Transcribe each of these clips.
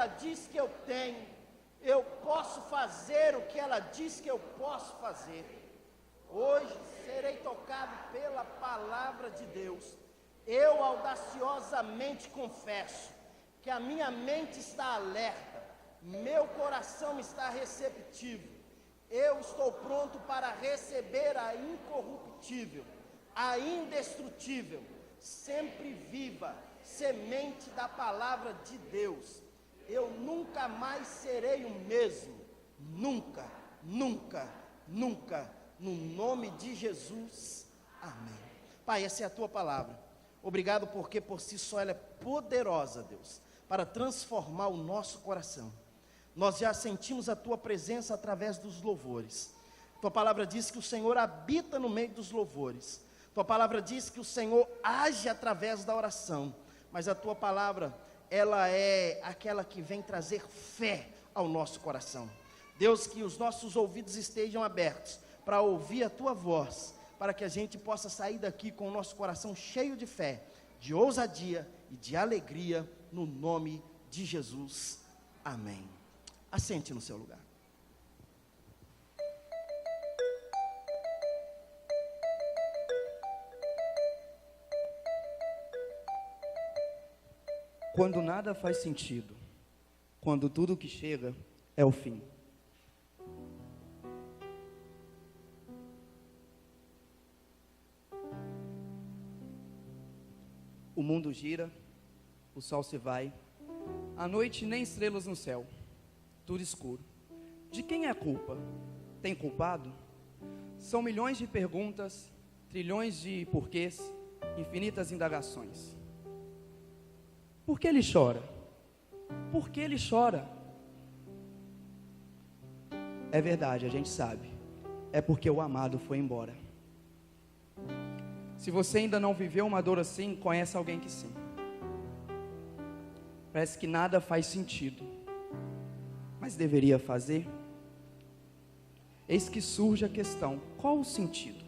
ela diz que eu tenho, eu posso fazer o que ela diz que eu posso fazer. Hoje serei tocado pela palavra de Deus. Eu audaciosamente confesso que a minha mente está alerta, meu coração está receptivo. Eu estou pronto para receber a incorruptível, a indestrutível, sempre viva semente da palavra de Deus. Eu nunca mais serei o mesmo, nunca, nunca, nunca, no nome de Jesus, amém. Pai, essa é a tua palavra, obrigado porque por si só ela é poderosa, Deus, para transformar o nosso coração. Nós já sentimos a tua presença através dos louvores. Tua palavra diz que o Senhor habita no meio dos louvores. Tua palavra diz que o Senhor age através da oração. Mas a tua palavra, ela é aquela que vem trazer fé ao nosso coração. Deus, que os nossos ouvidos estejam abertos para ouvir a tua voz, para que a gente possa sair daqui com o nosso coração cheio de fé, de ousadia e de alegria, no nome de Jesus. Amém. Assente no seu lugar. Quando nada faz sentido, quando tudo que chega é o fim. O mundo gira, o sol se vai, a noite nem estrelas no céu, tudo escuro. De quem é a culpa? Tem culpado? São milhões de perguntas, trilhões de porquês, infinitas indagações. Por que ele chora? Por que ele chora? É verdade, a gente sabe. É porque o amado foi embora. Se você ainda não viveu uma dor assim, conhece alguém que sim. Parece que nada faz sentido, mas deveria fazer. Eis que surge a questão: qual o sentido?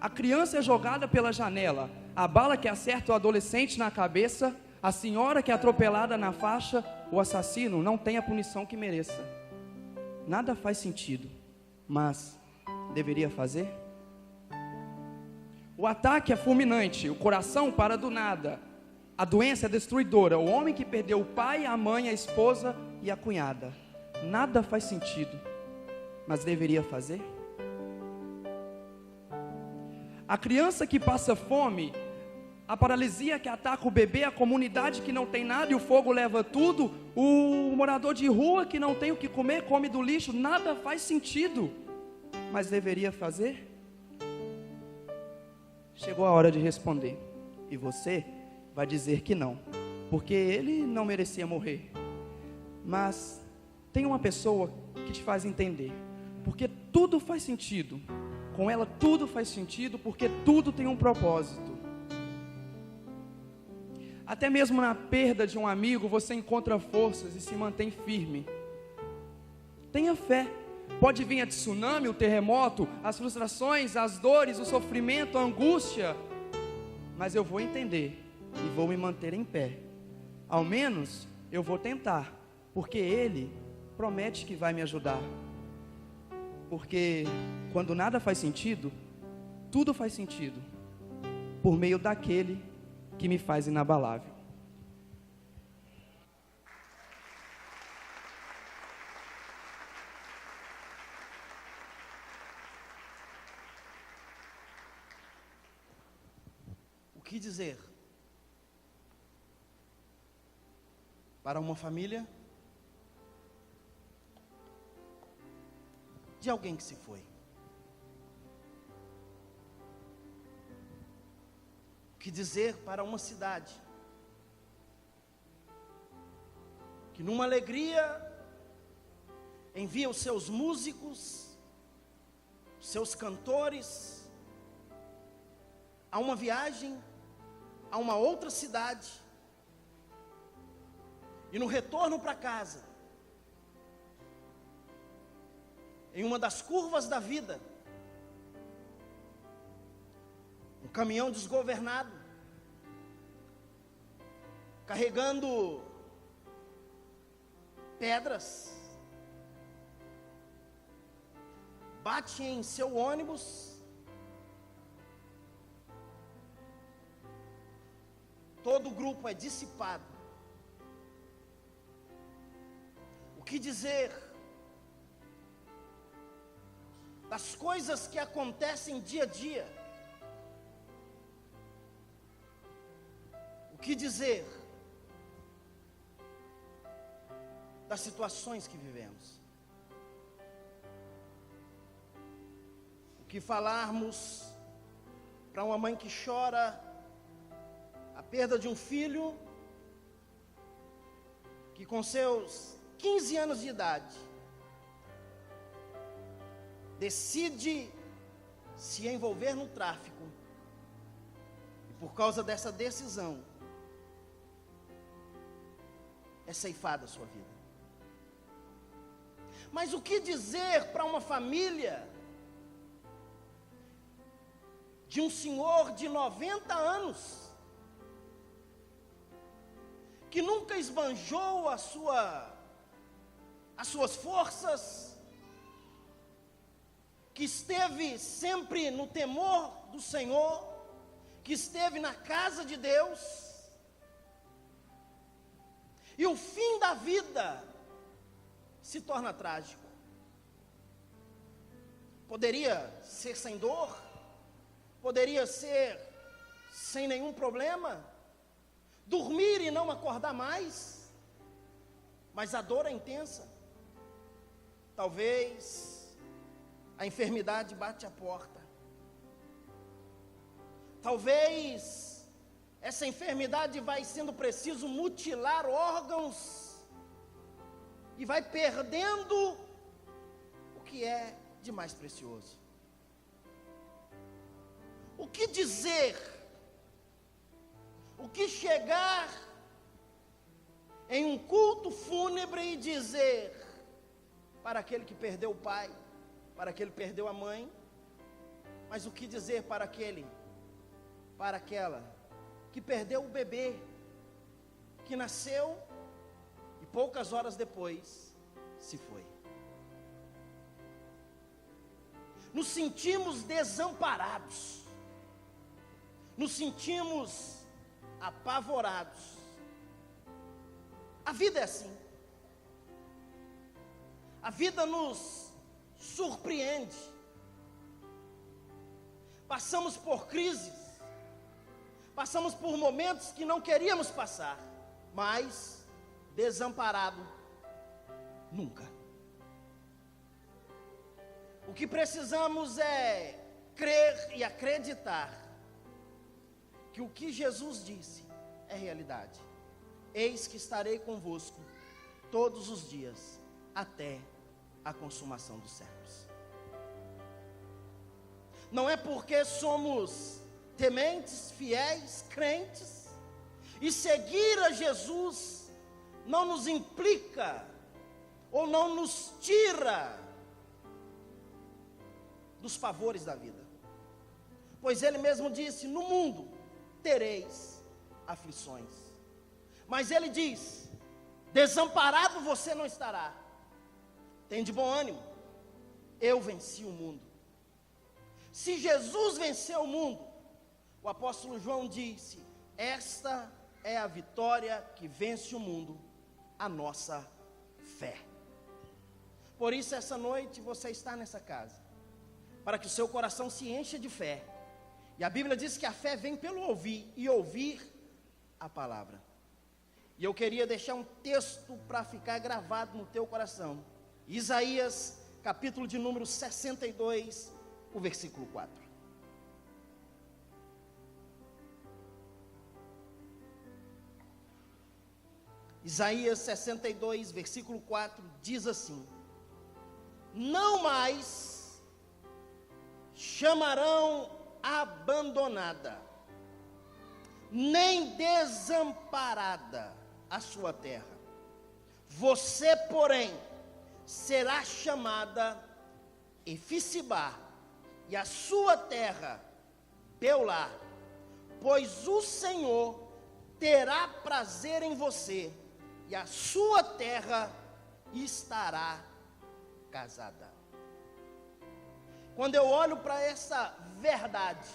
A criança é jogada pela janela, a bala que acerta o adolescente na cabeça, a senhora que é atropelada na faixa, o assassino não tem a punição que mereça. Nada faz sentido, mas deveria fazer? O ataque é fulminante, o coração para do nada, a doença é destruidora, o homem que perdeu o pai, a mãe, a esposa e a cunhada. Nada faz sentido, mas deveria fazer? A criança que passa fome, a paralisia que ataca o bebê, a comunidade que não tem nada e o fogo leva tudo, o morador de rua que não tem o que comer, come do lixo. Nada faz sentido, mas deveria fazer? Chegou a hora de responder, e você vai dizer que não, porque ele não merecia morrer. Mas tem uma pessoa que te faz entender, porque tudo faz sentido, com ela tudo faz sentido, porque tudo tem um propósito. Até mesmo na perda de um amigo, você encontra forças e se mantém firme. Tenha fé. Pode vir a tsunami, o terremoto, as frustrações, as dores, o sofrimento, a angústia, mas eu vou entender e vou me manter em pé. Ao menos eu vou tentar, porque Ele promete que vai me ajudar. Porque quando nada faz sentido, tudo faz sentido, por meio daquele que me faz inabalável. O que dizer para uma família de alguém que se foi? O que dizer para uma cidade que numa alegria envia os seus músicos, os seus cantores a uma viagem a uma outra cidade, e no retorno para casa, em uma das curvas da vida, um caminhão desgovernado, carregando pedras, bate em seu ônibus, todo o grupo é dissipado. O que dizer das coisas que acontecem dia a dia? O que dizer das situações que vivemos? O que falarmos para uma mãe que chora a perda de um filho, que com seus 15 anos de idade decide se envolver no tráfico, e por causa dessa decisão é ceifada a sua vida? Mas o que dizer para uma família de um senhor de 90 anos, que nunca esbanjou as suas forças, que esteve sempre no temor do Senhor, que esteve na casa de Deus, e o fim da vida se torna trágico? Poderia ser sem dor, poderia ser sem nenhum problema, dormir e não acordar mais, mas a dor é intensa. Talvez a enfermidade bate a porta, talvez essa enfermidade vai sendo preciso mutilar órgãos, e vai perdendo o que é de mais precioso. O que dizer? O que chegar em um culto fúnebre e dizer para aquele que perdeu o pai, para aquele que perdeu a mãe, mas o que dizer para aquela que perdeu o bebê, que nasceu e poucas horas depois se foi? Nos sentimos desamparados, nos sentimos apavorados. A vida é assim. A vida nos surpreende. Passamos por crises, passamos por momentos que não queríamos passar, mas desamparado, nunca. O que precisamos é crer e acreditar que o que Jesus disse é realidade. Eis que estarei convosco todos os dias, até a consumação dos séculos. Não é porque somos tementes, fiéis, crentes, e seguir a Jesus não nos implica, ou não nos tira dos favores da vida. Pois Ele mesmo disse: no mundo tereis aflições. Mas Ele diz: desamparado você não estará. Tem de bom ânimo, eu venci o mundo. Se Jesus venceu o mundo, o apóstolo João disse: esta é a vitória que vence o mundo, a nossa fé. Por isso essa noite você está nessa casa, para que o seu coração se encha de fé. E a Bíblia diz que a fé vem pelo ouvir, e ouvir a palavra. E eu queria deixar um texto para ficar gravado no teu coração. Isaías, capítulo de número 62, o versículo 4. Isaías 62, versículo 4, diz assim: não mais chamarão abandonada, nem desamparada a sua terra. Você, porém, será chamada Efisibá, e a sua terra Beulá, pois o Senhor terá prazer em você, e a sua terra estará casada. Quando eu olho para essa verdade,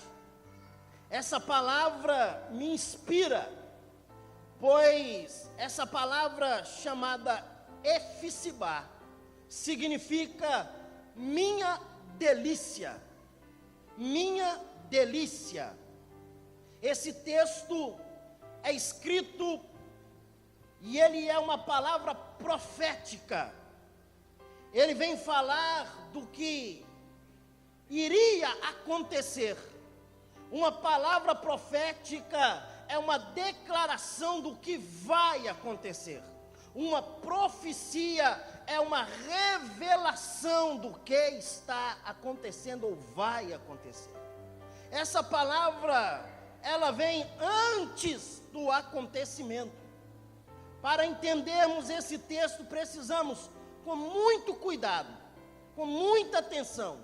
essa palavra me inspira, pois essa palavra chamada Efsibá significa minha delícia, minha delícia. Esse texto é escrito e ele é uma palavra profética. Ele vem falar do que iria acontecer. Uma palavra profética é uma declaração do que vai acontecer. Uma profecia é uma revelação do que está acontecendo ou vai acontecer. Essa palavra, ela vem antes do acontecimento. Para entendermos esse texto, precisamos, com muito cuidado, com muita atenção,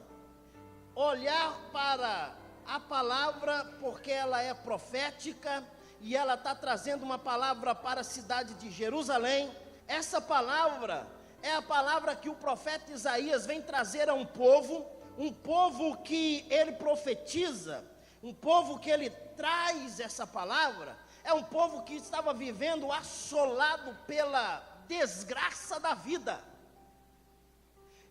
olhar para a palavra, porque ela é profética, e ela está trazendo uma palavra para a cidade de Jerusalém. Essa palavra é a palavra que o profeta Isaías vem trazer a um povo que ele profetiza, um povo que ele traz essa palavra, é um povo que estava vivendo assolado pela desgraça da vida.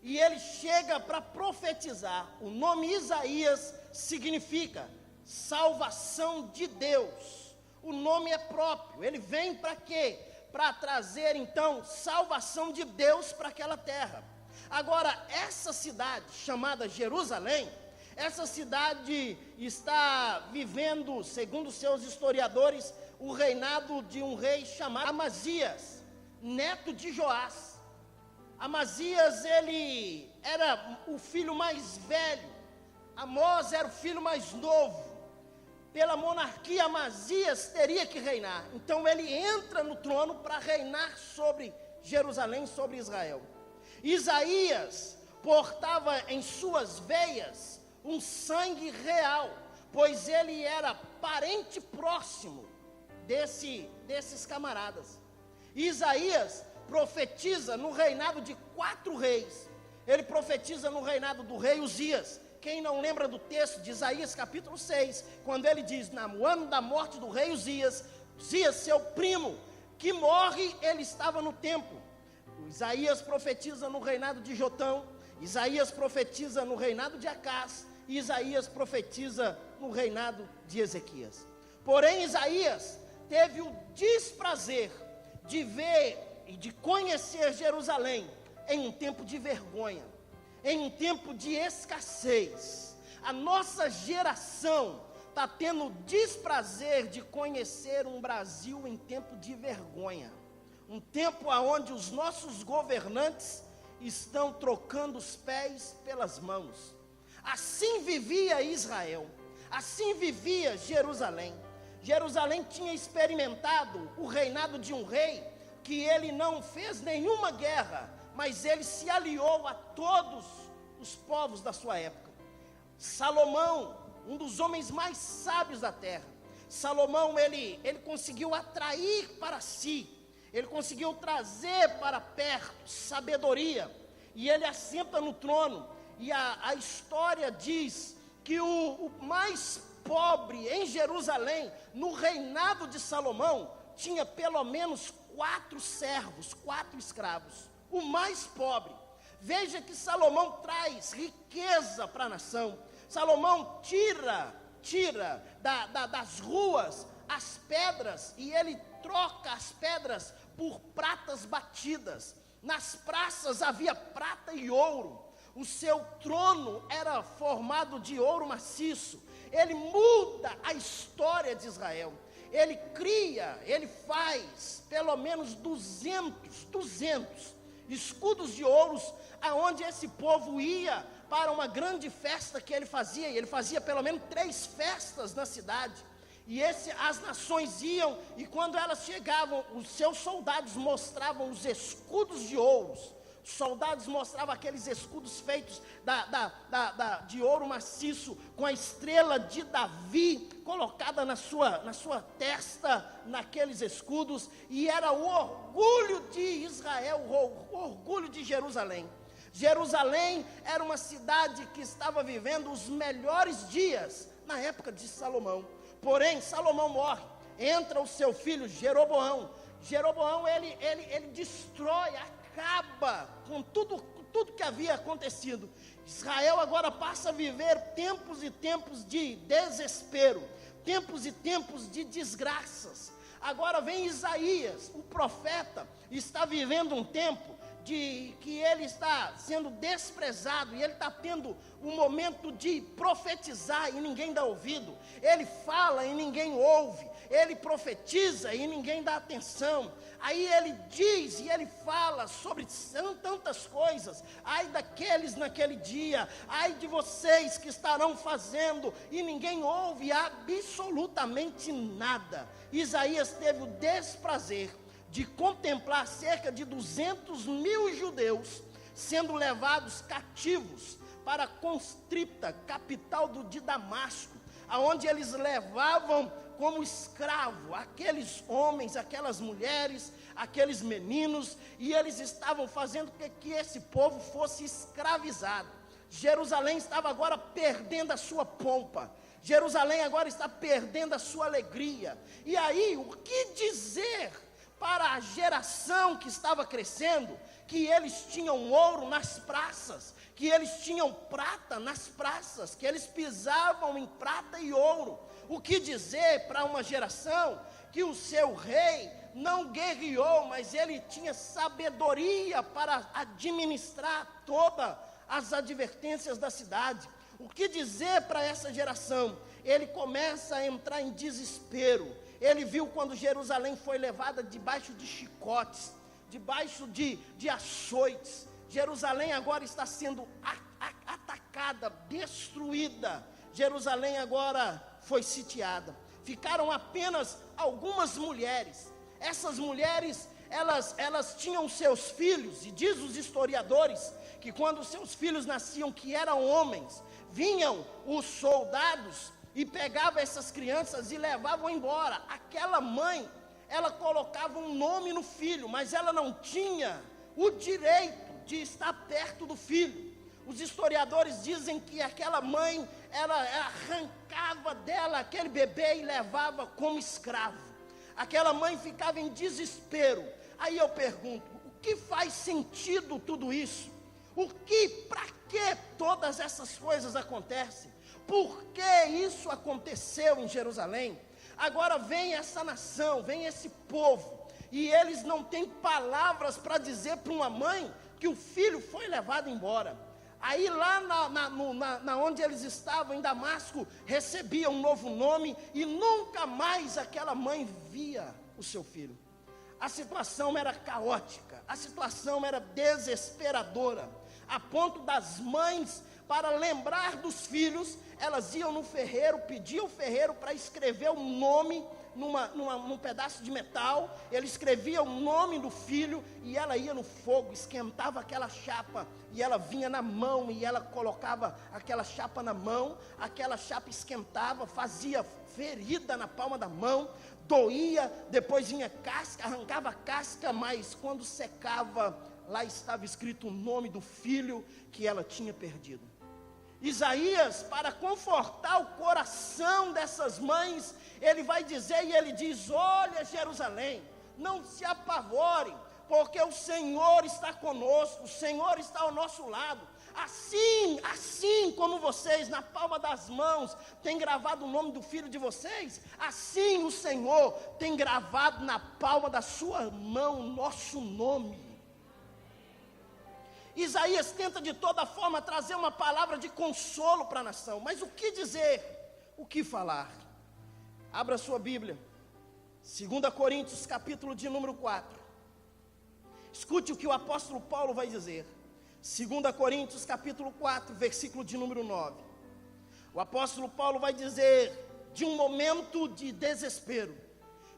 E ele chega para profetizar. O nome Isaías significa salvação de Deus. O nome é próprio. Ele vem para quê? Para trazer então salvação de Deus para aquela terra. Agora, essa cidade chamada Jerusalém, essa cidade está vivendo, segundo seus historiadores, o reinado de um rei chamado Amazias, neto de Joás. Amazias, ele era o filho mais velho, Amós era o filho mais novo. Pela monarquia, Amazias teria que reinar. Então ele entra no trono para reinar sobre Jerusalém, sobre Israel. Isaías portava em suas veias um sangue real, pois ele era parente próximo desses camaradas. Isaías profetiza no reinado de 4 reis. Ele profetiza no reinado do rei Uzias. Quem não lembra do texto de Isaías capítulo 6, quando ele diz, no ano da morte do rei Uzias, seu primo, que morre, ele estava no templo. Isaías profetiza no reinado de Jotão, Isaías profetiza no reinado de Acás, e Isaías profetiza no reinado de Ezequias. Porém, Isaías teve o desprazer de ver e de conhecer Jerusalém em um tempo de vergonha, em um tempo de escassez. A nossa geração está tendo o desprazer de conhecer um Brasil em tempo de vergonha, um tempo onde os nossos governantes estão trocando os pés pelas mãos. Assim vivia Israel, assim vivia Jerusalém. Jerusalém tinha experimentado o reinado de um rei que ele não fez nenhuma guerra, mas ele se aliou a todos os povos da sua época. Salomão, um dos homens mais sábios da terra, Salomão, ele conseguiu atrair para si, ele conseguiu trazer para perto sabedoria, e ele assenta no trono, e a história diz que o mais pobre em Jerusalém, no reinado de Salomão, tinha pelo menos 4 servos, 4 escravos, o mais pobre. Veja que Salomão traz riqueza para a nação. Salomão tira das ruas as pedras, e ele troca as pedras por pratas batidas. Nas praças havia prata e ouro. O seu trono era formado de ouro maciço. Ele muda a história de Israel. Ele faz pelo menos 200 escudos de ouros, aonde esse povo ia para uma grande festa que ele fazia. E ele fazia pelo menos 3 festas na cidade. E as nações iam, e quando elas chegavam, os seus soldados mostravam os escudos de ouros, soldados mostravam aqueles escudos feitos de ouro maciço, com a estrela de Davi colocada na sua testa, naqueles escudos, e era o orgulho de Israel, o orgulho de Jerusalém. Jerusalém era uma cidade que estava vivendo os melhores dias na época de Salomão. Porém, Salomão morre, entra o seu filho Jeroboão. Jeroboão, ele destrói, acaba com tudo que havia acontecido. Israel agora passa a viver tempos e tempos de desespero, tempos e tempos de desgraças. Agora vem Isaías, o profeta, está vivendo um tempo de que ele está sendo desprezado, e ele está tendo um momento de profetizar e ninguém dá ouvido. Ele fala e ninguém ouve, ele profetiza e ninguém dá atenção. Aí ele diz e ele fala sobre tantas coisas. Ai daqueles naquele dia, ai de vocês que estarão fazendo, e ninguém ouve absolutamente nada. Isaías teve o desprazer de contemplar cerca de 200 mil judeus sendo levados cativos para Constripta, capital de Damasco, aonde eles levavam como escravo aqueles homens, aquelas mulheres, aqueles meninos, e eles estavam fazendo que esse povo fosse escravizado. Jerusalém estava agora perdendo a sua pompa, Jerusalém agora está perdendo a sua alegria. E aí, o que dizer para a geração que estava crescendo, que eles tinham ouro nas praças, que eles tinham prata nas praças, que eles pisavam em prata e ouro? O que dizer para uma geração que o seu rei não guerreou, mas ele tinha sabedoria para administrar todas as advertências da cidade? O que dizer para essa geração? Ele começa a entrar em desespero. Ele viu quando Jerusalém foi levada debaixo de chicotes, debaixo de açoites. Jerusalém agora está sendo atacada, destruída. Jerusalém agora foi sitiada. Ficaram apenas algumas mulheres. Essas mulheres, elas tinham seus filhos, e diz os historiadores que quando seus filhos nasciam, que eram homens, vinham os soldados e pegavam essas crianças e levavam embora. Aquela mãe, ela colocava um nome no filho, mas ela não tinha o direito de estar perto do filho. Os historiadores dizem que aquela mãe, ela arrancava dela aquele bebê e levava como escravo. Aquela mãe ficava em desespero. Aí eu pergunto, o que faz sentido tudo isso? Para que todas essas coisas acontecem? Por que isso aconteceu em Jerusalém? Agora vem essa nação, vem esse povo, e eles não têm palavras para dizer para uma mãe que o filho foi levado embora. Aí lá onde eles estavam, em Damasco, recebia um novo nome, e nunca mais aquela mãe via o seu filho. A situação era caótica, a situação era desesperadora, a ponto das mães, para lembrar dos filhos, elas iam no ferreiro, pediam o ferreiro para escrever um nome num pedaço de metal. Ele escrevia o nome do filho, e ela ia no fogo, esquentava aquela chapa, e ela vinha na mão, e ela colocava aquela chapa na mão, aquela chapa esquentava, fazia ferida na palma da mão, doía, depois vinha casca, arrancava a casca, mas quando secava, lá estava escrito o nome do filho que ela tinha perdido. Isaías, para confortar o coração dessas mães, ele vai dizer, e ele diz: olha, Jerusalém, não se apavorem, porque o Senhor está conosco, o Senhor está ao nosso lado. Assim como vocês na palma das mãos têm gravado o nome do filho de vocês, assim o Senhor tem gravado na palma da sua mão o nosso nome. Isaías tenta de toda forma trazer uma palavra de consolo para a nação, mas o que dizer? O que falar? Abra sua Bíblia, 2 Coríntios, capítulo de número 4. Escute o que o apóstolo Paulo vai dizer. 2 Coríntios, capítulo 4, versículo de número 9. O apóstolo Paulo vai dizer de um momento de desespero,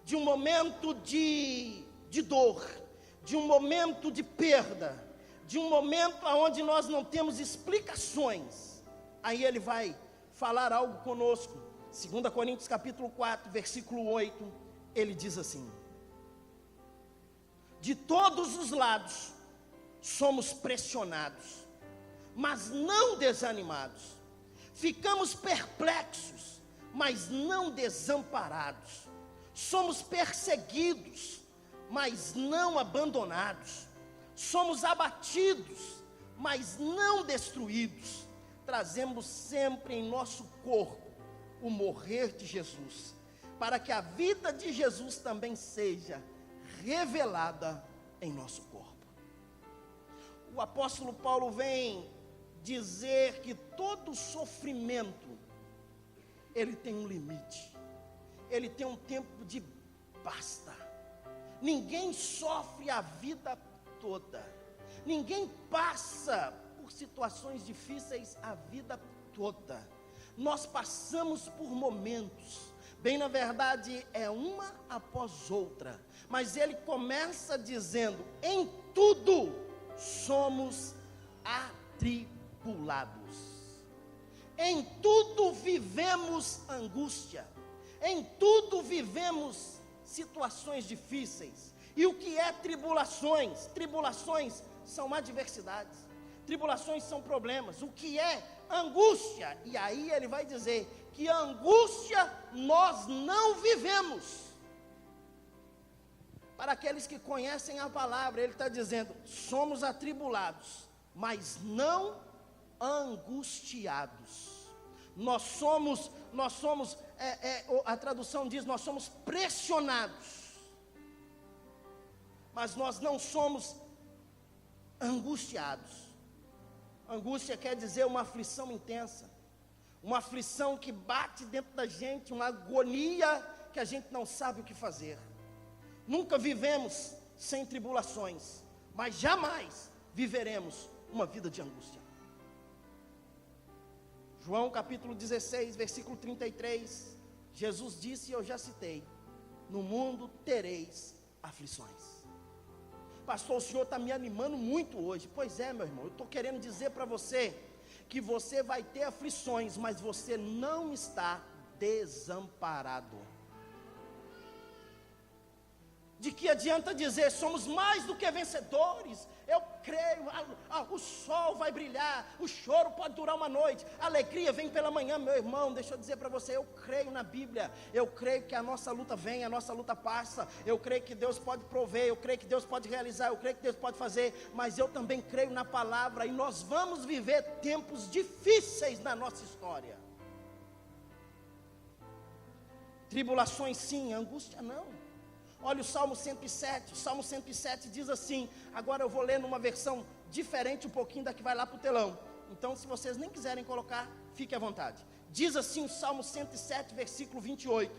de um momento de dor, de um momento de perda, de um momento onde nós não temos explicações, aí ele vai falar algo conosco. 2 Coríntios capítulo 4, versículo 8, ele diz assim: de todos os lados somos pressionados, mas não desanimados, ficamos perplexos, mas não desamparados, somos perseguidos, mas não abandonados, somos abatidos, mas não destruídos, trazemos sempre em nosso corpo o morrer de Jesus, para que a vida de Jesus também seja revelada em nosso corpo. O apóstolo Paulo vem dizer que todo sofrimento, ele tem um limite, ele tem um tempo de basta. Ninguém sofre a vida toda, ninguém passa por situações difíceis a vida toda. Nós passamos por momentos, bem na verdade é uma após outra, mas ele começa dizendo: em tudo somos atribulados, em tudo vivemos angústia, em tudo vivemos situações difíceis. E o que é tribulações? Tribulações são adversidades, tribulações são problemas. O que é angústia? E aí ele vai dizer que angústia nós não vivemos. Para aqueles que conhecem a palavra, ele está dizendo: somos atribulados, mas não angustiados. Nós somos, a tradução diz, nós somos pressionados, mas nós não somos angustiados. Angústia quer dizer uma aflição intensa, uma aflição que bate dentro da gente, uma agonia que a gente não sabe o que fazer. Nunca vivemos sem tribulações, mas jamais viveremos uma vida de angústia. João capítulo 16, versículo 33, Jesus disse, e eu já citei: no mundo tereis aflições. Pastor, o senhor está me animando muito hoje. Pois é, meu irmão, eu estou querendo dizer para você que você vai ter aflições, mas você não está desamparado. De que adianta dizer, somos mais do que vencedores? Eu creio, o sol vai brilhar, o choro pode durar uma noite, a alegria vem pela manhã. Meu irmão, deixa eu dizer para você, eu creio na Bíblia, eu creio que a nossa luta vem, a nossa luta passa, eu creio que Deus pode prover, eu creio que Deus pode realizar, eu creio que Deus pode fazer, mas eu também creio na palavra, e nós vamos viver tempos difíceis na nossa história. Tribulações sim, angústia não. Olha o Salmo 107, o Salmo 107 diz assim, agora eu vou ler numa versão diferente um pouquinho da que vai lá para o telão, então se vocês nem quiserem colocar, fique à vontade. Diz assim o Salmo 107, versículo 28,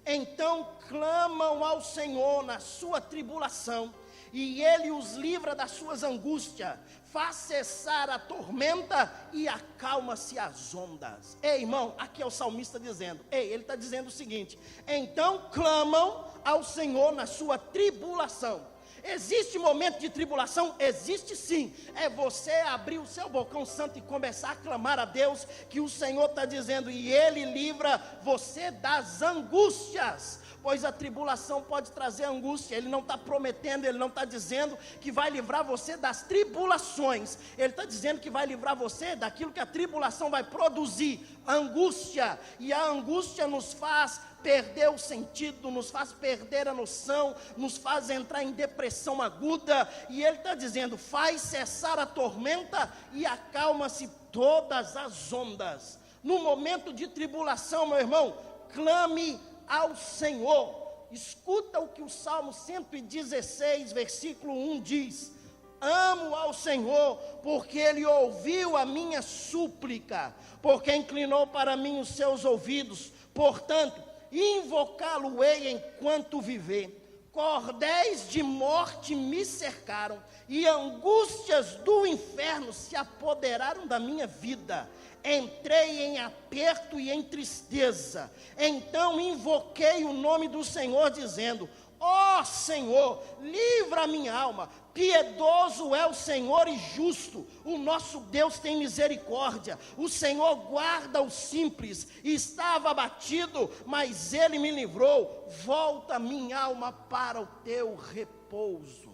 então clamam ao Senhor na sua tribulação, e Ele os livra das suas angústias, faz cessar a tormenta e acalma-se as ondas. Ei, irmão, aqui é o salmista dizendo, ele está dizendo o seguinte, então clamam ao Senhor na sua tribulação. Existe momento de tribulação? Existe sim. É você abrir o seu bocão santo e começar a clamar a Deus, que o Senhor está dizendo, e Ele livra você das angústias. Pois a tribulação pode trazer angústia. Ele não está prometendo, Ele não está dizendo que vai livrar você das tribulações. Ele está dizendo que vai livrar você daquilo que a tribulação vai produzir, angústia. E a angústia nos faz perder o sentido, nos faz perder a noção, nos faz entrar em depressão aguda, e Ele está dizendo, faz cessar a tormenta e acalma-se todas as ondas. No momento de tribulação, meu irmão, clame ao Senhor. Escuta o que o Salmo 116, versículo 1 diz, amo ao Senhor, porque Ele ouviu a minha súplica, porque inclinou para mim os seus ouvidos, portanto, invocá-lo-ei enquanto viver. Cordéis de morte me cercaram, e angústias do inferno se apoderaram da minha vida. Entrei em aperto e em tristeza. Então invoquei o nome do Senhor, dizendo, ó Senhor, livra a minha alma. Piedoso é o Senhor e justo, o nosso Deus tem misericórdia. O Senhor guarda os simples, estava abatido, mas Ele me livrou. Volta minha alma para o teu repouso.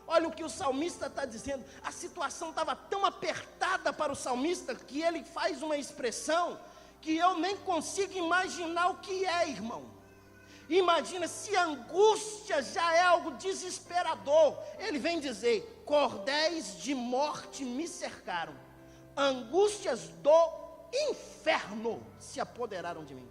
Olha o que o salmista está dizendo. A situação estava tão apertada para o salmista, que ele faz uma expressão, que eu nem consigo imaginar o que é, irmão. Imagina, se a angústia já é algo desesperador, ele vem dizer, cordéis de morte me cercaram, angústias do inferno se apoderaram de mim.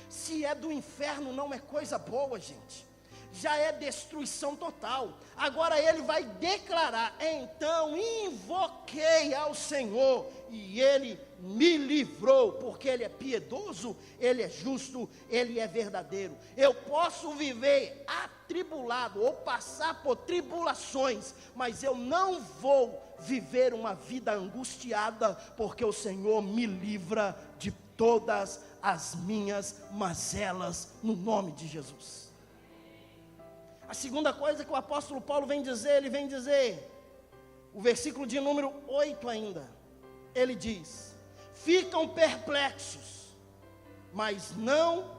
Se é do inferno, não é coisa boa, gente. Já é destruição total. Agora ele vai declarar, então invoquei ao Senhor, e Ele me livrou, porque Ele é piedoso, Ele é justo, Ele é verdadeiro. Eu posso viver atribulado, ou passar por tribulações, mas eu não vou viver uma vida angustiada, porque o Senhor me livra de todas as minhas mazelas, no nome de Jesus. A segunda coisa que o apóstolo Paulo vem dizer, ele vem dizer, o versículo de número 8 ainda, ele diz, ficam perplexos, mas não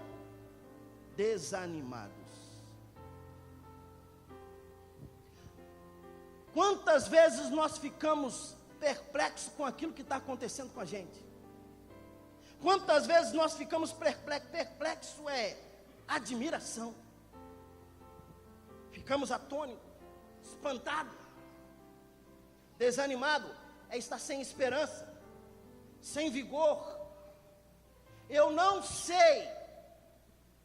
desanimados. Quantas vezes nós ficamos perplexos com aquilo que está acontecendo com a gente? Quantas vezes nós ficamos perplexos? Perplexo é admiração. Ficamos atônitos, espantados. Desanimado é estar sem esperança, sem vigor. Eu não sei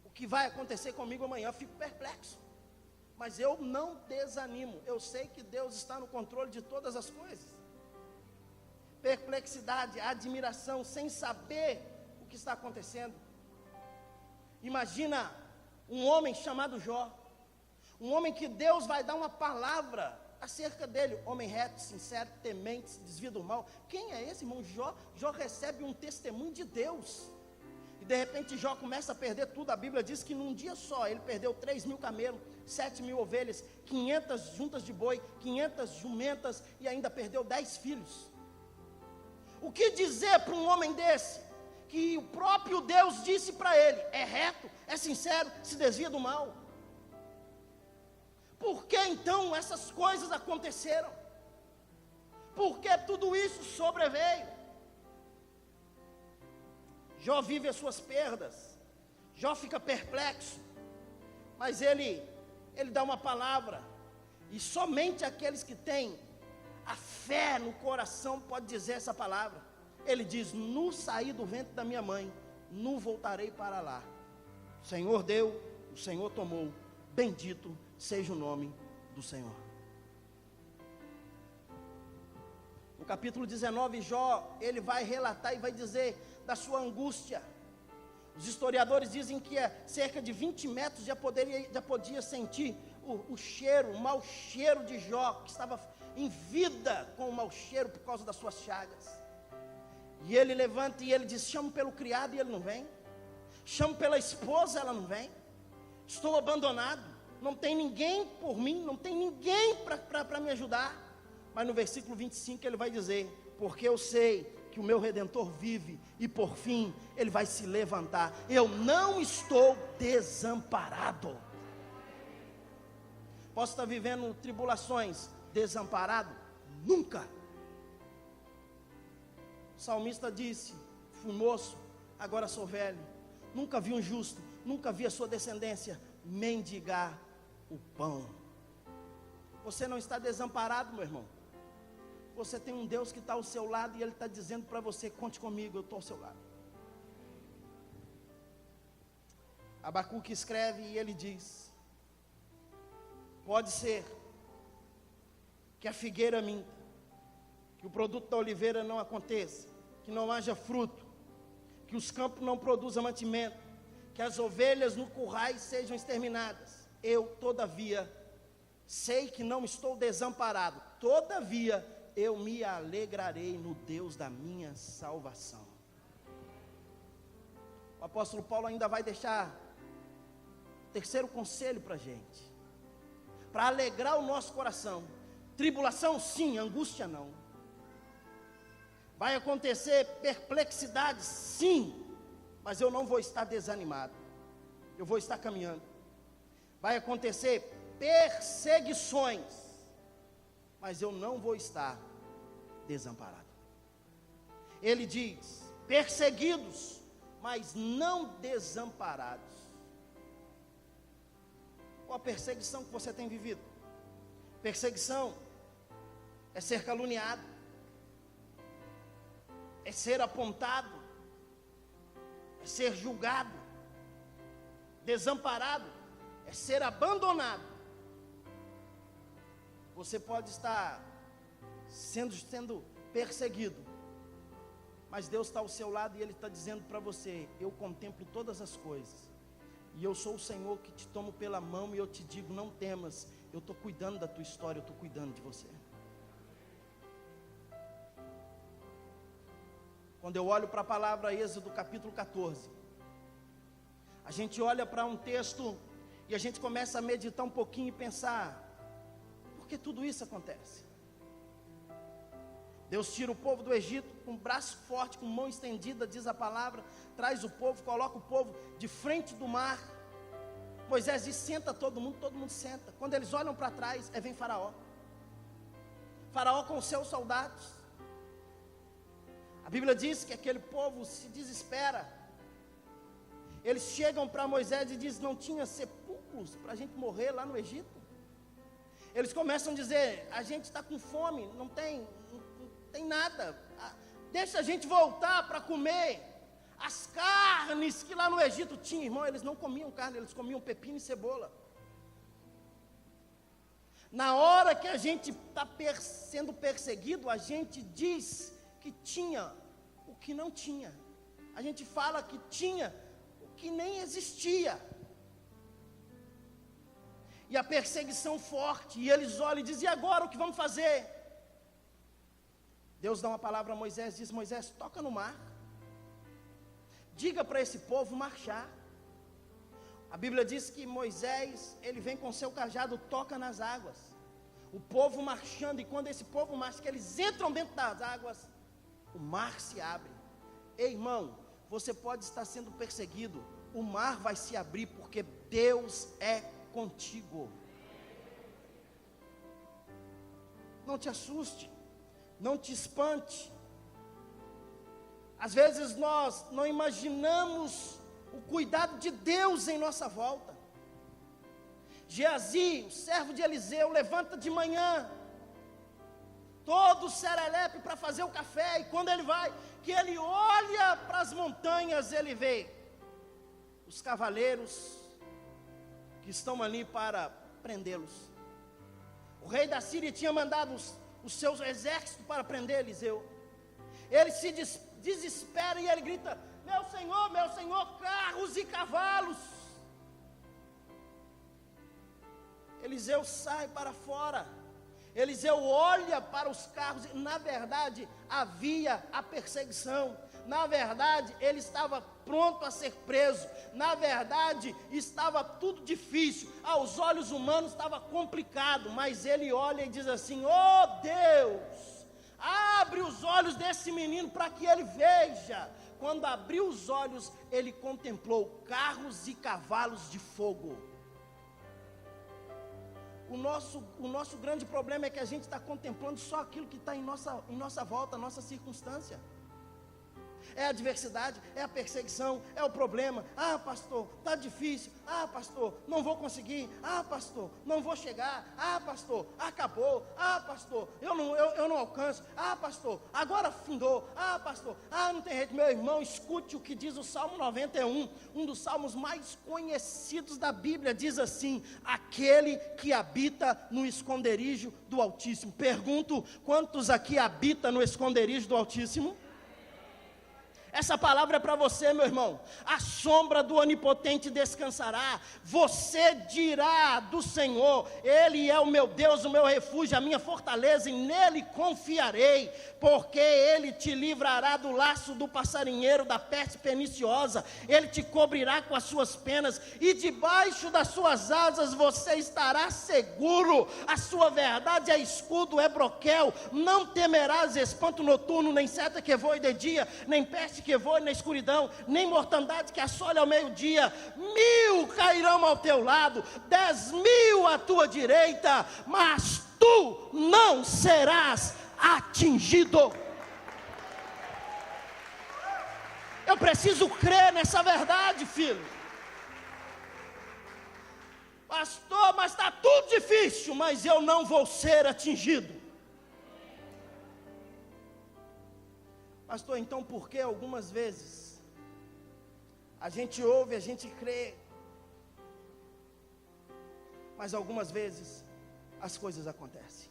o que vai acontecer comigo amanhã, eu fico perplexo. Mas eu não desanimo, eu sei que Deus está no controle de todas as coisas. Perplexidade, admiração, sem saber o que está acontecendo. Imagina um homem chamado Jó. Um homem que Deus vai dar uma palavra acerca dele, homem reto, sincero, temente, se desvia do mal. Quem é esse, irmão? Jó recebe um testemunho de Deus, e de repente Jó começa a perder tudo. A Bíblia diz que num dia só, ele perdeu 3.000 camelos, 7.000 ovelhas, 500 juntas de boi, 500 jumentas, e ainda perdeu 10 filhos. O que dizer para um homem desse, que o próprio Deus disse para ele, é reto, é sincero, se desvia do mal? Por que então essas coisas aconteceram? Por que tudo isso sobreveio? Jó vive as suas perdas, Jó fica perplexo, mas ele dá uma palavra, e somente aqueles que têm a fé no coração podem dizer essa palavra. Ele diz, nu saí do ventre da minha mãe, nu voltarei para lá. O Senhor deu, o Senhor tomou, bendito seja o nome do Senhor. No capítulo 19, Jó, ele vai relatar e vai dizer da sua angústia. Os historiadores dizem que cerca de 20 metros já podia sentir o cheiro, o mau cheiro de Jó, que estava em vida com o mau cheiro por causa das suas chagas. E ele levanta e ele diz, chamo pelo criado e ele não vem, chamo pela esposa, ela não vem, estou abandonado, não tem ninguém por mim, não tem ninguém para me ajudar. Mas no versículo 25 ele vai dizer, porque eu sei que o meu Redentor vive, e por fim ele vai se levantar, eu não estou desamparado. Posso estar vivendo tribulações, desamparado? Nunca. O salmista disse, fui moço, agora sou velho, nunca vi um justo, nunca vi a sua descendência mendigar o pão. Você não está desamparado, meu irmão. Você tem um Deus que está ao seu lado, e Ele está dizendo para você, conte comigo, eu estou ao seu lado. Abacuque escreve e ele diz, pode ser que a figueira minta, que o produto da oliveira não aconteça, que não haja fruto, que os campos não produzam mantimento, que as ovelhas no currais sejam exterminadas. Eu, todavia, sei que não estou desamparado, todavia, eu me alegrarei no Deus da minha salvação. O apóstolo Paulo ainda vai deixar Terceiro conselho para a gente, para alegrar o nosso coração: tribulação sim, angústia não. Vai acontecer perplexidade sim, mas eu não vou estar desanimado, eu vou estar caminhando. Vai acontecer perseguições, mas eu não vou estar desamparado. Ele diz: perseguidos, mas não desamparados. Qual a perseguição que você tem vivido? Perseguição é ser caluniado, é ser apontado, é ser julgado. Desamparado é ser abandonado. Você pode estar sendo perseguido, mas Deus está ao seu lado e Ele está dizendo para você: eu contemplo todas as coisas, e eu sou o Senhor que te tomo pela mão e eu te digo: não temas, eu estou cuidando da tua história, eu estou cuidando de você. Quando eu olho para a palavra Êxodo capítulo 14, a gente olha para um texto e a gente começa a meditar um pouquinho e pensar: por que tudo isso acontece? Deus tira o povo do Egito com braço forte, com mão estendida, diz a palavra, traz o povo, coloca o povo de frente do mar. Moisés diz: senta todo mundo senta. Quando eles olham para trás, vem Faraó. Faraó com os seus soldados. A Bíblia diz que aquele povo se desespera. Eles chegam para Moisés e dizem: não tinha sepulcros para a gente morrer lá no Egito? Eles começam a dizer: a gente está com fome, não tem nada, deixa a gente voltar para comer as carnes que lá no Egito tinha. Irmão, eles não comiam carne, eles comiam pepino e cebola. Na hora que a gente está sendo perseguido, a gente diz que tinha o que não tinha, a gente fala que tinha o que nem existia. E a perseguição forte, e eles olham e dizem: e agora o que vamos fazer? Deus dá uma palavra a Moisés, diz: Moisés, toca no mar, diga para esse povo marchar. A Bíblia diz que Moisés, ele vem com seu cajado, toca nas águas, o povo marchando, e quando esse povo marcha, que eles entram dentro das águas, o mar se abre. Ei, irmão, você pode estar sendo perseguido, o mar vai se abrir, porque Deus é contigo. Não te assuste, não te espante. Às vezes nós não imaginamos o cuidado de Deus em nossa volta. Geazi, o servo de Eliseu, levanta de manhã, todo serelepe para fazer o café, e quando ele vai, que ele olha para as montanhas, ele vê os cavaleiros que estão ali para prendê-los. O rei da Síria tinha mandado os seus exércitos para prender Eliseu. Ele se desespera e ele grita: meu senhor, carros e cavalos. Eliseu sai para fora. Eliseu olha para os carros, e na verdade havia a perseguição. Na verdade, ele estava pronto a ser preso. Na verdade, estava tudo difícil. Aos olhos humanos estava complicado. Mas ele olha e diz assim: oh Deus, abre os olhos desse menino para que ele veja. Quando abriu os olhos, ele contemplou carros e cavalos de fogo. O nosso grande problema é que a gente está contemplando só aquilo que está em nossa volta, a nossa circunstância. É a adversidade, é a perseguição, é o problema. Ah, pastor, está difícil. Ah, pastor, não vou conseguir. Ah, pastor, não vou chegar. Ah, pastor, acabou. Ah, pastor, eu não alcanço. Ah, pastor, agora findou. Ah, pastor, não tem jeito. Meu irmão, escute o que diz o Salmo 91, um dos salmos mais conhecidos da Bíblia. Diz assim: aquele que habita no esconderijo do Altíssimo. Pergunto, quantos aqui habitam no esconderijo do Altíssimo? Essa palavra é para você, meu irmão. A sombra do Onipotente descansará. Você dirá do Senhor: Ele é o meu Deus, o meu refúgio, a minha fortaleza, e nele confiarei. Porque Ele te livrará do laço do passarinheiro, da peste perniciosa. Ele te cobrirá com as suas penas, e debaixo das suas asas você estará seguro. A sua verdade é escudo, é broquel. Não temerás espanto noturno, nem seta que voe de dia, nem peste que voe na escuridão, nem mortandade que assole ao meio-dia. 1000 cairão ao teu lado, 10.000 à tua direita, mas tu não serás atingido. Eu preciso crer nessa verdade, filho. Pastor, mas está tudo difícil, mas eu não vou ser atingido. Pastor, então por que algumas vezes a gente ouve, a gente crê, mas algumas vezes as coisas acontecem?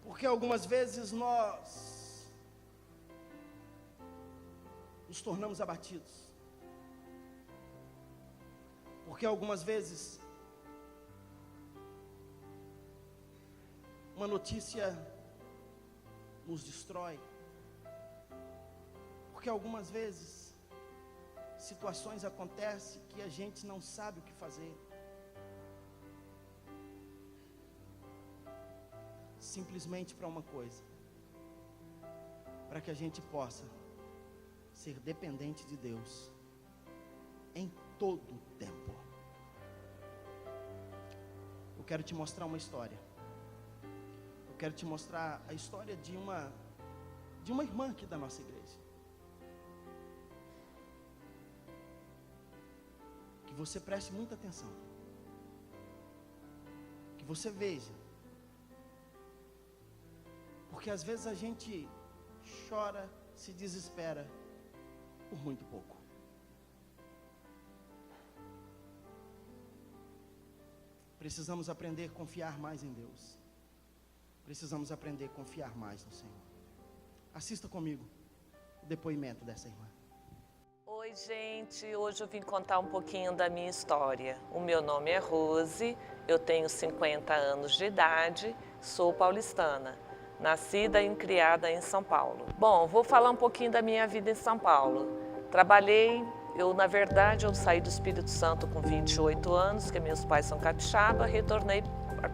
Porque algumas vezes nós nos tornamos abatidos. Porque algumas vezes uma notícia nos destrói. Porque algumas vezes situações acontecem que a gente não sabe o que fazer. Simplesmente para uma coisa: para que a gente possa ser dependente de Deus em todo o tempo. Eu quero te mostrar uma história. Eu quero te mostrar a história de uma irmã aqui da nossa igreja. Que você preste muita atenção. Que você veja. Porque às vezes a gente chora, se desespera por muito pouco. Precisamos aprender a confiar mais em Deus. Precisamos aprender a confiar mais no Senhor. Assista comigo o depoimento dessa irmã. Oi, gente. Hoje eu vim contar um pouquinho da minha história. O meu nome é Rose, eu tenho 50 anos de idade, sou paulistana. Nascida e criada em São Paulo. Bom, vou falar um pouquinho da minha vida em São Paulo. Trabalhei, na verdade, eu saí do Espírito Santo com 28 anos, que meus pais são capixaba, retornei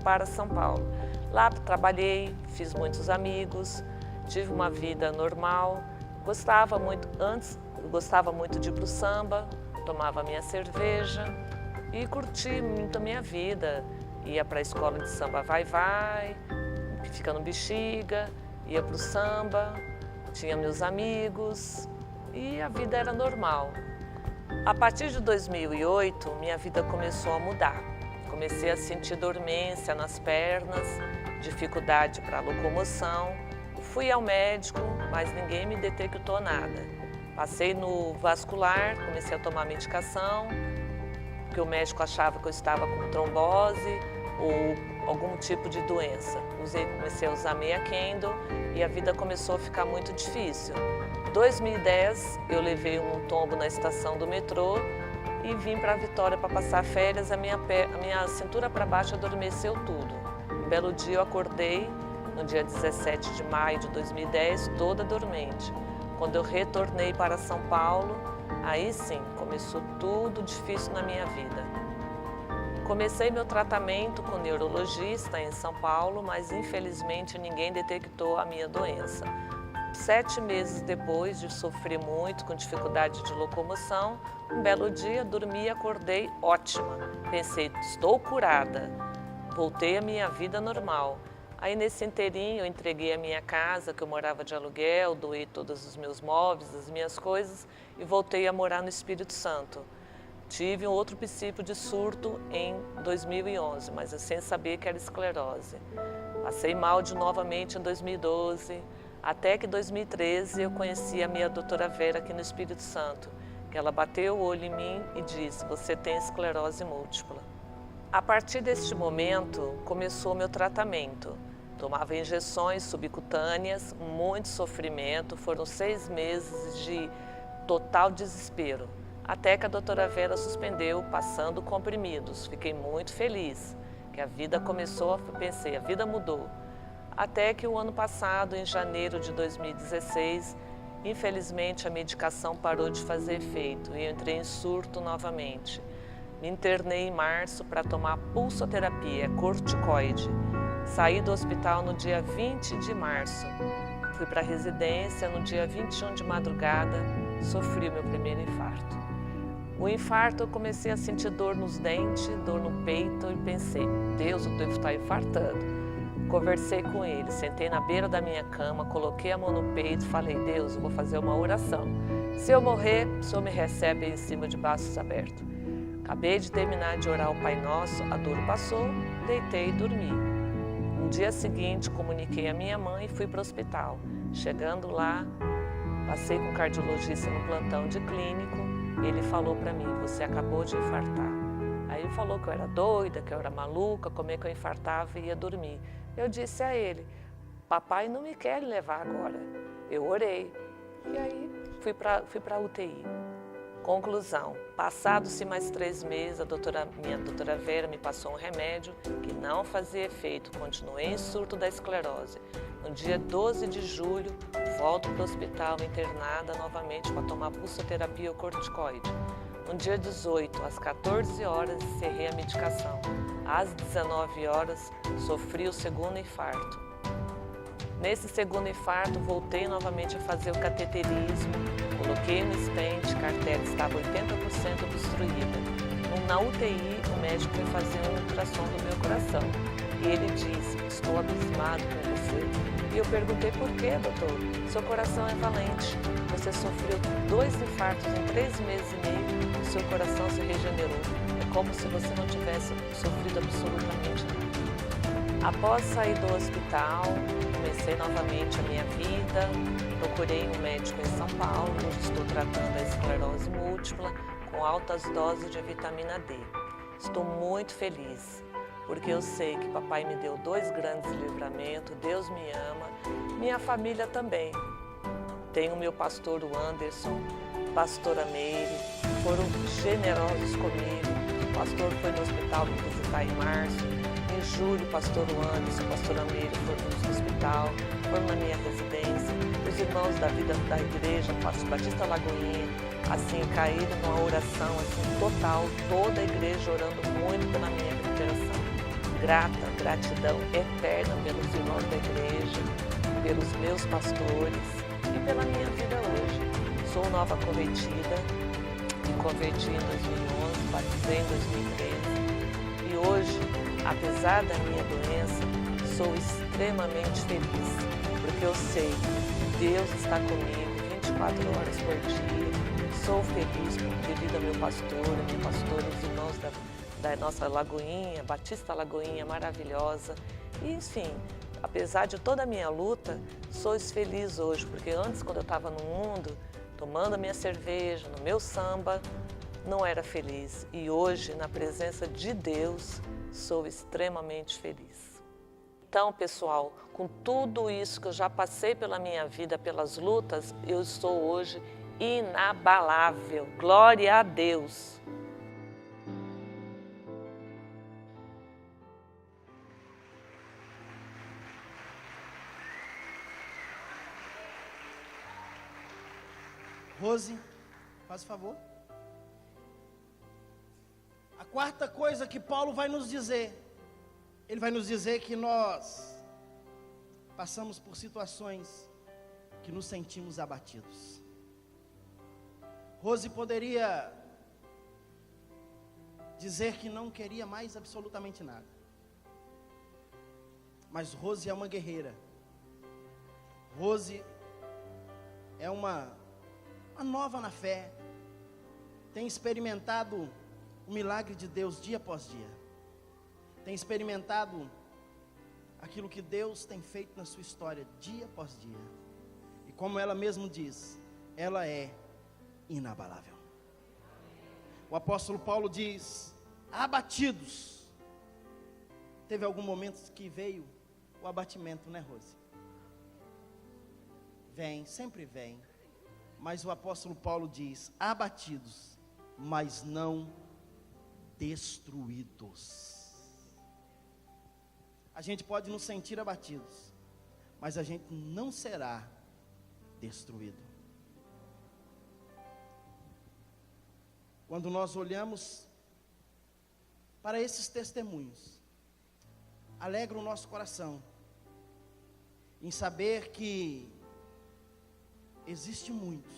para São Paulo. Lá trabalhei, fiz muitos amigos, tive uma vida normal. Gostava muito de ir pro samba, tomava minha cerveja e curti muito a minha vida. Ia para a escola de samba vai, ficando bexiga, ia para o samba, tinha meus amigos e a vida era normal. A partir de 2008, minha vida começou a mudar. Comecei a sentir dormência nas pernas, dificuldade para locomoção. Fui ao médico, mas ninguém me detectou nada. Passei no vascular, comecei a tomar medicação, porque o médico achava que eu estava com trombose ou algum tipo de doença. Comecei a usar meia Kendo e a vida começou a ficar muito difícil. Em 2010, eu levei um tombo na estação do metrô e vim para Vitória para passar férias. A minha cintura para baixo adormeceu tudo. Um belo dia eu acordei, no dia 17 de maio de 2010, toda dormente. Quando eu retornei para São Paulo, aí sim, começou tudo difícil na minha vida. Comecei meu tratamento com neurologista em São Paulo, mas infelizmente ninguém detectou a minha doença. 7 meses depois de sofrer muito com dificuldade de locomoção, um belo dia dormi e acordei ótima. Pensei, estou curada. Voltei à minha vida normal. Aí nesse inteirinho eu entreguei a minha casa, que eu morava de aluguel, doei todos os meus móveis, as minhas coisas e voltei a morar no Espírito Santo. Tive um outro princípio de surto em 2011, mas sem saber que era esclerose. Passei mal novamente em 2012, até que em 2013 eu conheci a minha doutora Vera aqui no Espírito Santo, que ela bateu o olho em mim e disse, você tem esclerose múltipla. A partir deste momento começou o meu tratamento. Tomava injeções subcutâneas, muito sofrimento, foram 6 meses de total desespero. Até que a doutora Vera suspendeu, passando comprimidos. Fiquei muito feliz, que a vida começou, pensei, a vida mudou. Até que o ano passado, em janeiro de 2016, infelizmente a medicação parou de fazer efeito e eu entrei em surto novamente. Me internei em março para tomar pulsoterapia, corticoide. Saí do hospital no dia 20 de março. Fui para a residência no dia 21 de madrugada, sofri o meu primeiro infarto. O infarto, eu comecei a sentir dor nos dentes, dor no peito e pensei, Deus, eu devo estar infartando. Conversei com ele, sentei na beira da minha cama, coloquei a mão no peito e falei, Deus, eu vou fazer uma oração. Se eu morrer, o Senhor me recebe em cima de braços abertos. Acabei de terminar de orar o Pai Nosso, a dor passou, deitei e dormi. No dia seguinte, comuniquei a minha mãe e fui para o hospital. Chegando lá, passei com o cardiologista no plantão de clínico, ele falou para mim, você acabou de infartar. Aí ele falou que eu era doida, que eu era maluca, como é que eu infartava e ia dormir. Eu disse a ele, papai não me quer levar agora. Eu orei e aí fui para a UTI. Conclusão, passados-se mais 3 meses, minha doutora Vera me passou um remédio que não fazia efeito, continuei em surto da esclerose. No dia 12 de julho, volto para o hospital internada novamente para tomar pulsoterapia ou corticoide. No dia 18, às 14 horas, encerrei a medicação. Às 19 horas, sofri o segundo infarto. Nesse segundo infarto, voltei novamente a fazer o cateterismo, coloquei no stent, a artéria estava 80% obstruída. Na UTI, o médico foi fazer um ultrassom do meu coração. E ele disse, estou abismado com você. E eu perguntei, por quê, doutor? Seu coração é valente. Você sofreu 2 infartos em 3 meses e meio e seu coração se regenerou. É como se você não tivesse sofrido absolutamente nada. Após sair do hospital, comecei novamente a minha vida, procurei um médico em São Paulo, onde estou tratando a esclerose múltipla com altas doses de vitamina D. Estou muito feliz, porque eu sei que papai me deu 2 grandes livramentos, Deus me ama, minha família também. Tenho meu pastor, o Anderson, pastora Meire, foram generosos comigo. O pastor foi no hospital me visitar em março. Em julho, o pastor Anderson, a pastora Meire foram no hospital, foram na minha residência. Os irmãos da vida da igreja, o pastor Batista Lagoinha, assim, caíram numa oração assim, total, toda a igreja orando muito pela minha recuperação. Gratidão eterna pelos irmãos da igreja, pelos meus pastores e pela minha vida hoje. Sou nova convertida, me converti em 2011, batizei em 2013 e hoje, apesar da minha doença, sou extremamente feliz, porque eu sei que Deus está comigo 24 horas por dia. Sou feliz devido ao meu pastor, os irmãos da nossa Lagoinha, Batista Lagoinha, maravilhosa. E, enfim, apesar de toda a minha luta, sou feliz hoje, porque antes, quando eu estava no mundo, tomando a minha cerveja, no meu samba, não era feliz. E hoje, na presença de Deus, sou extremamente feliz. Então, pessoal, com tudo isso que eu já passei pela minha vida, pelas lutas, eu estou hoje inabalável. Glória a Deus! Rose, faz favor. A quarta coisa que Paulo vai nos dizer, ele vai nos dizer que nós passamos por situações que nos sentimos abatidos. Rose poderia dizer que não queria mais absolutamente nada, mas Rose é uma guerreira. Rose é uma nova na fé, tem experimentado o milagre de Deus dia após dia, tem experimentado aquilo que Deus tem feito na sua história dia após dia, e como ela mesma diz, ela é inabalável. O apóstolo Paulo diz, abatidos. Teve algum momento que veio o abatimento, né, Rose? Vem, sempre vem. Mas o apóstolo Paulo diz: abatidos, mas não destruídos. A gente pode nos sentir abatidos, mas a gente não será destruído. Quando nós olhamos para esses testemunhos, alegra o nosso coração em saber que existem muitos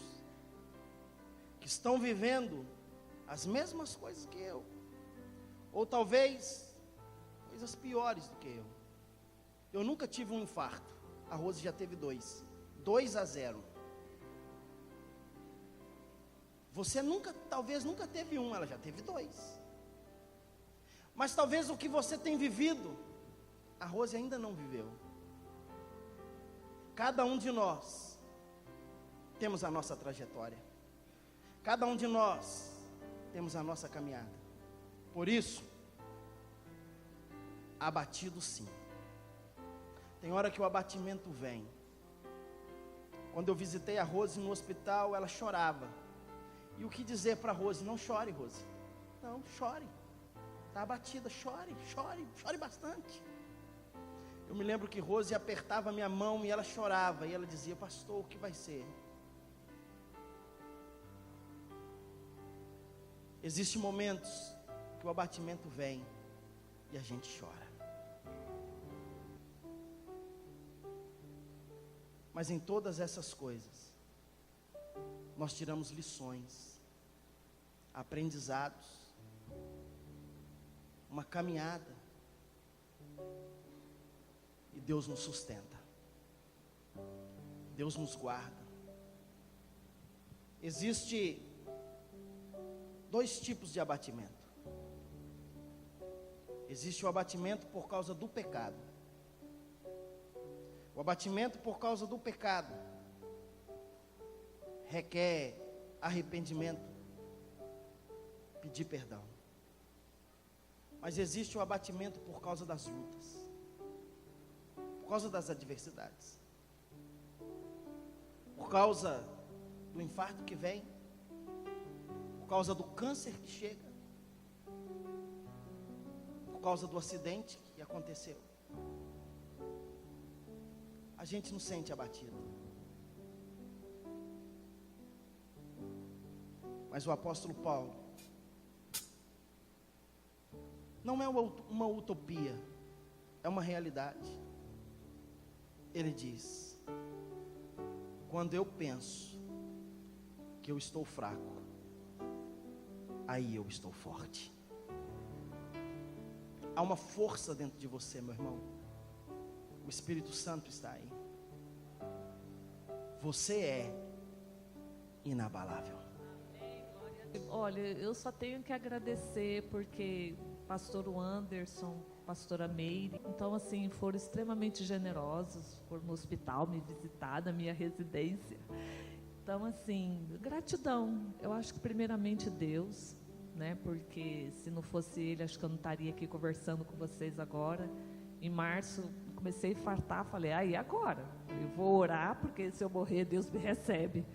que estão vivendo as mesmas coisas que eu, ou talvez coisas piores do que eu. Eu nunca tive um infarto, a Rose já teve 2-0. Você talvez nunca teve um, ela já teve 2. Mas talvez o que você tem vivido, a Rose ainda não viveu. Cada um de nós temos a nossa trajetória. Cada um de nós temos a nossa caminhada. Por isso, abatido sim. Tem hora que o abatimento vem. Quando eu visitei a Rose no hospital, ela chorava. E o que dizer para a Rose? Não chore, Rose. Não, chore. Está abatida, chore bastante. Eu me lembro que Rose apertava minha mão e ela chorava. E ela dizia: pastor, o que vai ser? Existem momentos que o abatimento vem e a gente chora. Mas em todas essas coisas, nós tiramos lições, aprendizados, uma caminhada, e Deus nos sustenta, Deus nos guarda. Existe 2 tipos de abatimento. Existe o abatimento por causa do pecado. O abatimento por causa do pecado requer arrependimento, pedir perdão. Mas existe o abatimento por causa das lutas, por causa das adversidades, por causa do infarto que vem, por causa do câncer que chega, por causa do acidente que aconteceu. A gente não sente abatido. Mas o apóstolo Paulo não é uma utopia, é uma realidade. Ele diz: quando eu penso que eu estou fraco, aí eu estou forte. Há uma força dentro de você, meu irmão. O Espírito Santo está aí. Você é inabalável. Olha, eu só tenho que agradecer, porque pastor Anderson, pastora Meire, então assim, foram extremamente generosos, foram no hospital me visitar, na minha residência. Então assim, gratidão. Eu acho que primeiramente Deus, né? Porque se não fosse Ele, acho que eu não estaria aqui conversando com vocês agora. Em março, comecei a infartar, falei: e agora? Eu vou orar, porque se eu morrer, Deus me recebe.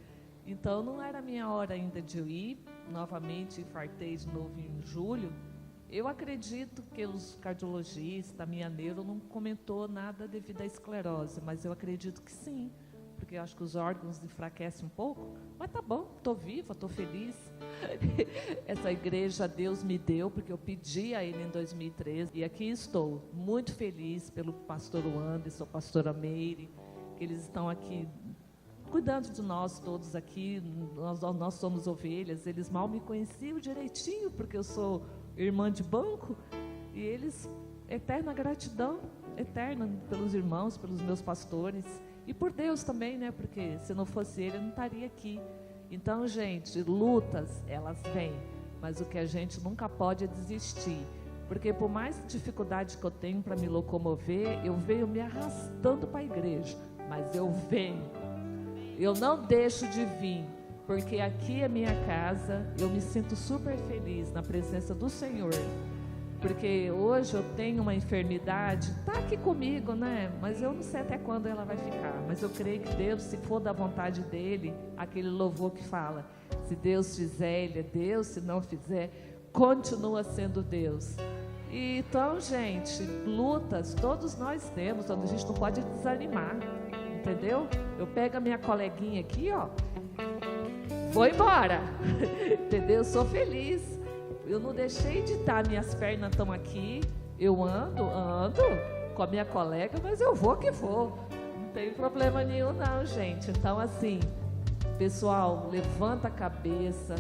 Então não era a minha hora ainda de eu ir. Novamente infartei de novo em julho. Eu acredito que os cardiologistas, a minha neuro, não comentou nada devido à esclerose, mas eu acredito que sim, porque eu acho que os órgãos enfraquecem um pouco. Mas tá bom, estou viva, estou feliz. Essa igreja Deus me deu, porque eu pedi a Ele em 2013, e aqui estou, muito feliz pelo pastor Anderson, pastora Meire, que eles estão aqui cuidando de nós todos aqui. Nós somos ovelhas. Eles mal me conheciam direitinho, porque eu sou irmã de banco, e eles, eterna gratidão, eterna pelos irmãos, pelos meus pastores, e por Deus também, né? Porque se não fosse Ele, eu não estaria aqui. Então, gente, lutas, elas vêm, mas o que a gente nunca pode é desistir, porque por mais dificuldade que eu tenho para me locomover, eu venho me arrastando para a igreja, mas eu venho, eu não deixo de vir, porque aqui é minha casa. Eu me sinto super feliz na presença do Senhor, Porque hoje eu tenho uma enfermidade, está aqui comigo, né? Mas eu não sei até quando ela vai ficar. Mas eu creio que Deus, se for da vontade dEle, aquele louvor que fala, se Deus fizer, Ele é Deus, se não fizer, continua sendo Deus. E, então, gente, lutas todos nós temos, onde a gente não pode desanimar, entendeu? Eu pego a minha coleguinha aqui, ó, vou embora, entendeu? Eu sou feliz. Eu não deixei de estar, minhas pernas estão aqui, eu ando com a minha colega, mas eu vou que vou. Não tem problema nenhum não, gente. Então, assim, pessoal, levanta a cabeça,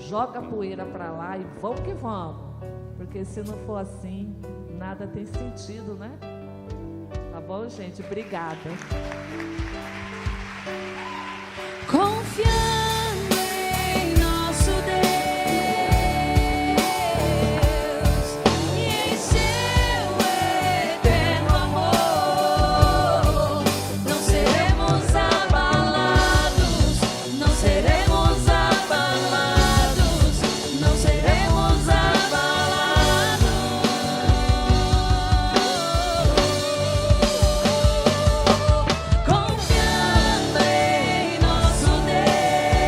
joga a poeira para lá e vamos que vamos. Porque se não for assim, nada tem sentido, né? Tá bom, gente? Obrigada. Confiando em nosso Deus e em seu eterno amor, não seremos abalados, não seremos abalados, não seremos abalados. Confiando em nosso Deus.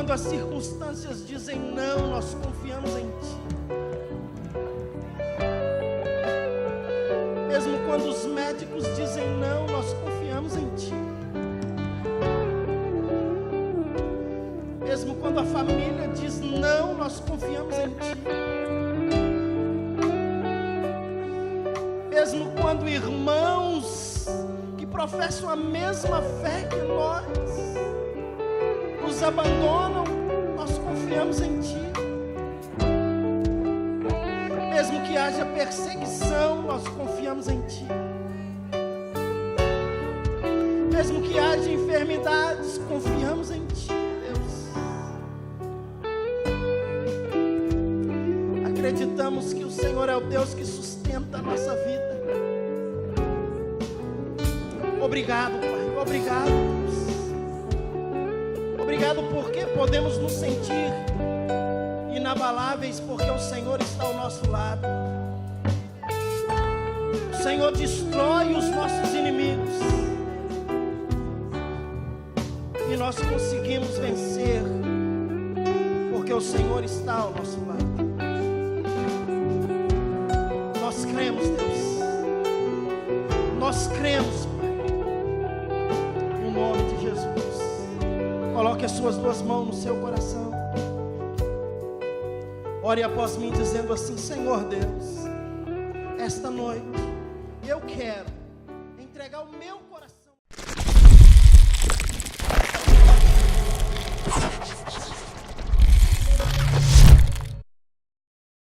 quando as circunstâncias dizem não, nós confiamos em Ti. Mesmo quando os médicos dizem não, nós confiamos em Ti. Mesmo quando a família diz não, nós confiamos em Ti. Mesmo quando irmãos que professam a mesma fé que nós nos abandonam, nós confiamos em Ti. Mesmo que haja perseguição, nós confiamos em Ti. Mesmo que haja enfermidades, confiamos em Ti, Deus. Acreditamos que o Senhor é o Deus que sustenta a nossa vida. Obrigado, Pai. Obrigado, Deus. Obrigado porque podemos nos sentir inabaláveis, porque o Senhor está ao nosso lado. O Senhor destrói os nossos inimigos e nós conseguimos vencer, porque o Senhor está ao nosso lado. Nós cremos, Deus. Nós cremos, Pai, no nome de Jesus. Coloque as suas duas mãos no seu coração. Ore após mim dizendo assim: Senhor Deus, esta noite eu quero